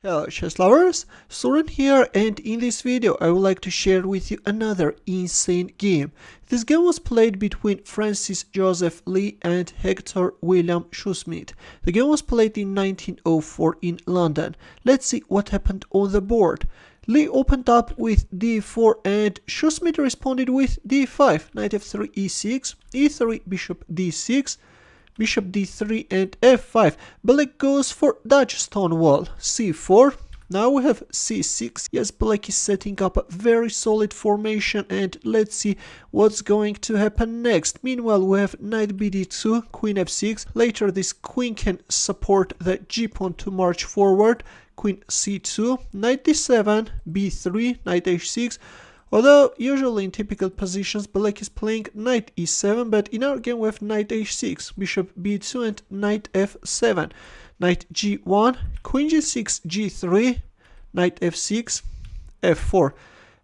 Hello chess lovers, Suren here, and in this video I would like to share with you another insane game. This game was played between Francis Joseph Lee and Hector William Shoosmith. The game was played in 1904 in London. Let's see what happened on the board. Lee opened up with d4 and Shoosmith responded with d5, knight f3 e6, e3, bishop d6, bishop d3 and f5. Black goes for Dutch stone wall. c4. Now we have c6. Yes, black is setting up a very solid formation, and let's see what's going to happen next. Meanwhile, we have knight bd2, queen f6. Later this queen can support the g-pawn to march forward. Queen c2, knight d7, b3, knight h6. Although usually in typical positions black is playing knight e7, but in our game we have knight h6, bishop b2 and knight f7, knight g1, queen g6, g3, knight f6, f4.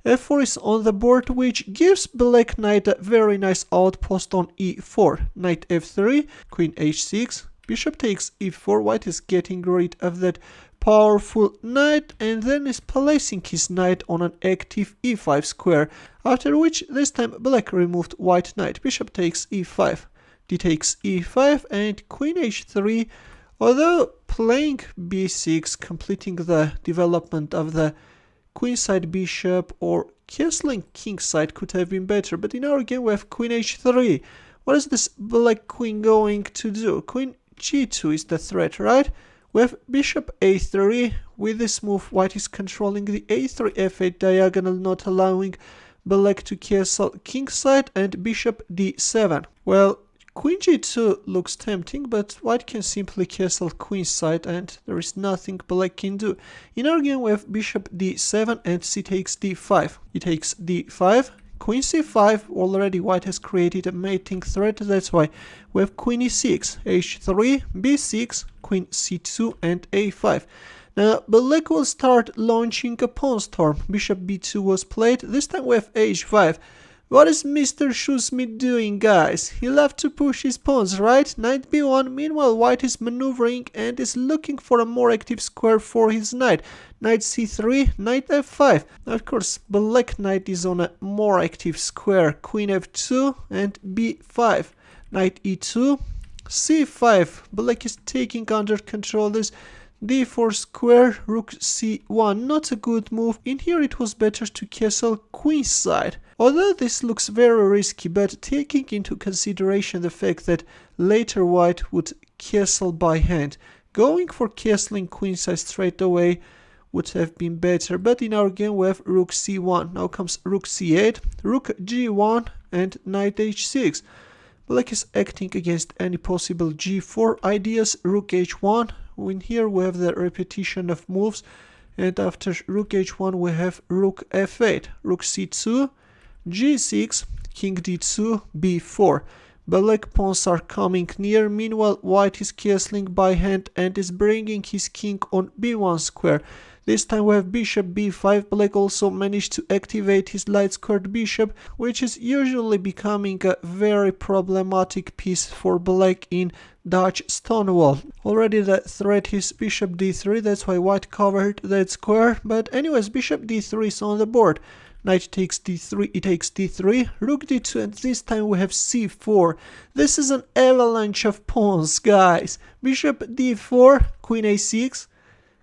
f4 is on the board, which gives black knight a very nice outpost on e4, knight f3, queen h6, bishop takes e4. White is getting rid of that powerful knight and then is placing his knight on an active e5 square, after which this time black removed white knight. Bishop takes e5, d takes e5 and queen h3. Although playing b6, completing the development of the queenside bishop, or castling kingside could have been better, but in our game we have queen h3. What is this black queen going to do? Queen g2 is the threat, right? We have bishop a3. With this move, white is controlling the a3 f8 diagonal, not allowing black to castle kingside, and bishop d7. Well, queen g2 looks tempting, but white can simply castle queenside and there is nothing black can do. In our game we have bishop d7 and c takes d5. He takes d5. Queen c5, already white has created a mating threat, that's why we have queen e6, h3, b6, queen c2 and a5. Now black will start launching a pawn storm. Bishop b2 was played, this time we have h5. What is Mr. Shoosmith doing, guys? He loved to push his pawns, right? Knight b1, meanwhile white is maneuvering and is looking for a more active square for his knight. Knight c3, knight f5. Of course, black knight is on a more active square. Queen f2 and b5. Knight e2, c5. Black is taking under control this d4 square, rook c1. Not a good move. In here it was better to castle queenside. Although this looks very risky, but taking into consideration the fact that later white would castle by hand, going for castling queenside straight away would have been better. But in our game we have rook c1. Now comes rook c8, rook g1 and knight h6. Black is acting against any possible g4 ideas. Rook h1. In here we have the repetition of moves, and after rook h1 we have rook f8, rook c2, g6, king d2, b4. Black pawns are coming near. Meanwhile white is castling by hand and is bringing his king on b1 square. This time we have bishop b5. Black also managed to activate his light squared bishop, which is usually becoming a very problematic piece for black in Dutch stonewall. Already the threat is bishop d3, that's why white covered that square. But anyways, bishop d3 is on the board. Knight takes d3, it takes d3, rook d2, and this time we have c4. This is an avalanche of pawns, guys. Bishop d4, queen a6,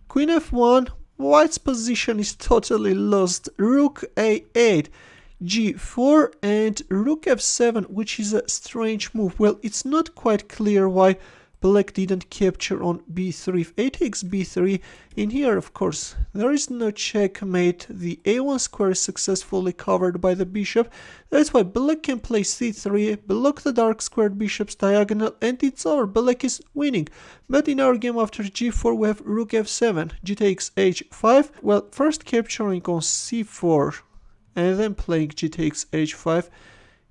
queen f1. White's position is totally lost. Rook a8, g4 and rook f7, which is a strange move. Well, it's not quite clear why black didn't capture on b3. If a takes b3, in here of course there is no checkmate. The a1 square is successfully covered by the bishop. That's why black can play c3, block the dark squared bishop's diagonal, and it's over. Black is winning. But in our game after g4 we have rook f7, g takes h5. Well, first capturing on c4 and then playing g takes h5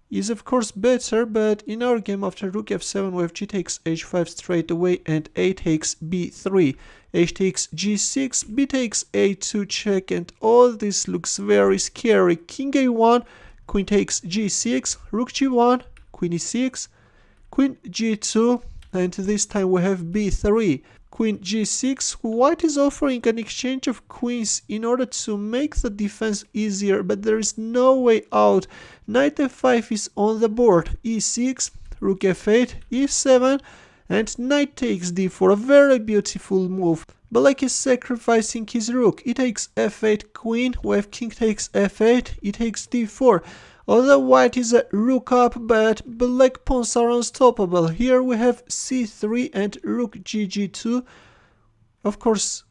is of course better, but in our game after rook f7 we have g takes h5 straight away and a takes b3, h takes g6, b takes a2 check, and all this looks very scary. King a1, queen takes g6, rook g1, queen e6, queen g2, and this time we have b3. queen g6. White is offering an exchange of queens in order to make the defense easier, but there is no way out. Knight f5 is on the board. e6, rook f8, e7, and knight takes d4. A very beautiful move. Black is sacrificing his rook. He takes f8 queen, while king takes f8, he takes d4. Although white is a rook up, but black pawns are unstoppable. Here we have c3 and rook gg2. Of course,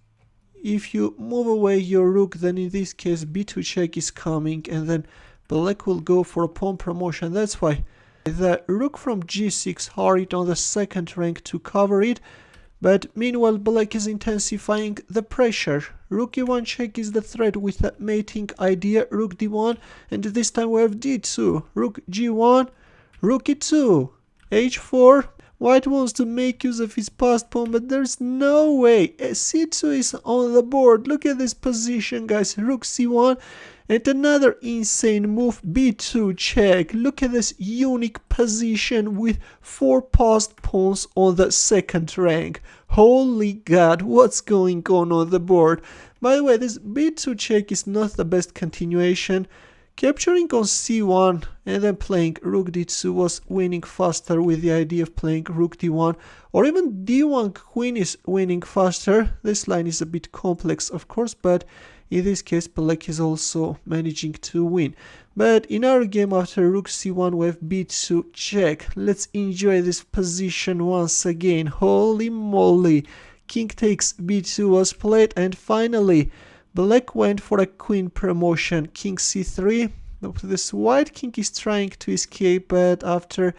if you move away your rook, then in this case b2 check is coming, and then black will go for a pawn promotion. That's why the rook from g6 hurried on the second rank to cover it. But meanwhile, black is intensifying the pressure. Rook e1 check is the threat with the mating idea. Rook d1, and this time we have d2. Rook g1, rook e2, h4. White wants to make use of his passed pawn, but there's no way. c2 is on the board. Look at this position, guys. Rook c1, and another insane move, b2 check. Look at this unique position with 4 passed pawns on the second rank. Holy god, what's going on the board? By the way, this b2 check is not the best continuation. Capturing on c1 and then playing rook d2 was winning faster with the idea of playing rook d1, or even d1 queen is winning faster. This line is a bit complex, of course, but in this case black is also managing to win. But in our game, after rook c1 we have b2 check. Let's enjoy this position once again. Holy moly, king takes b2 was played, and finally black went for a queen promotion. King c3. This white king is trying to escape, but after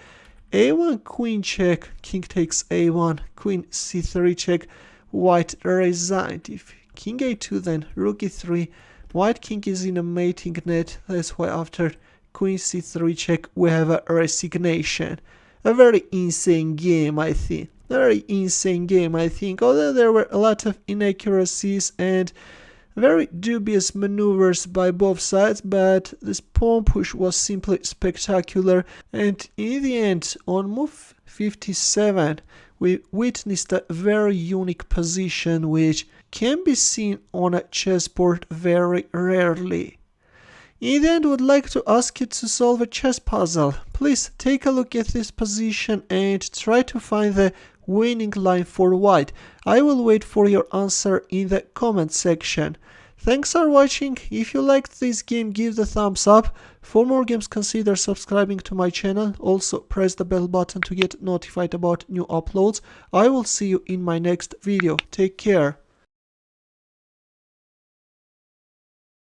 a1 queen check, king takes a1, queen c3 check, white resigned. If king a2, then rook e3, white king is in a mating net. That's why after queen c3 check we have a resignation. A very insane game, I think. Very insane game, I think. Although there were a lot of inaccuracies and very dubious maneuvers by both sides, but this pawn push was simply spectacular. And in the end, on move 57, we witnessed a very unique position which can be seen on a chessboard very rarely. In the end, I would like to ask you to solve a chess puzzle. Please take a look at this position and try to find the winning line for white. I will wait for your answer in the comment section. Thanks for watching. If you liked this game, give the thumbs up. For more games, consider subscribing to my channel. Also press the bell button to get notified about new uploads. I will see you in my next video. Take care.